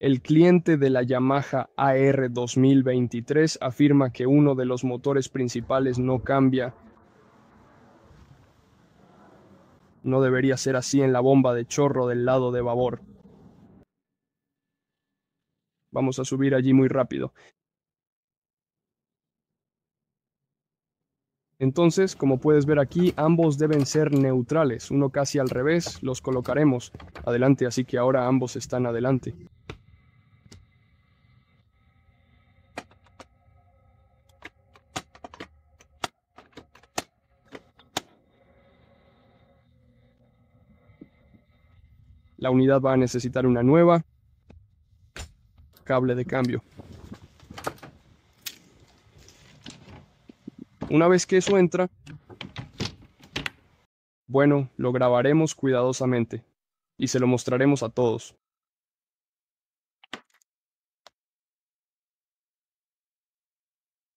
El cliente de la Yamaha AR 2023 afirma que uno de los motores principales no cambia. No debería ser así en la bomba de chorro del lado de babor. Vamos a subir allí muy rápido. Entonces, como puedes ver aquí, ambos deben ser neutrales, uno casi al revés, los colocaremos adelante, así que ahora ambos están adelante. La unidad va a necesitar una nueva cable de cambio. Una vez que eso entra, bueno, lo grabaremos cuidadosamente y se lo mostraremos a todos.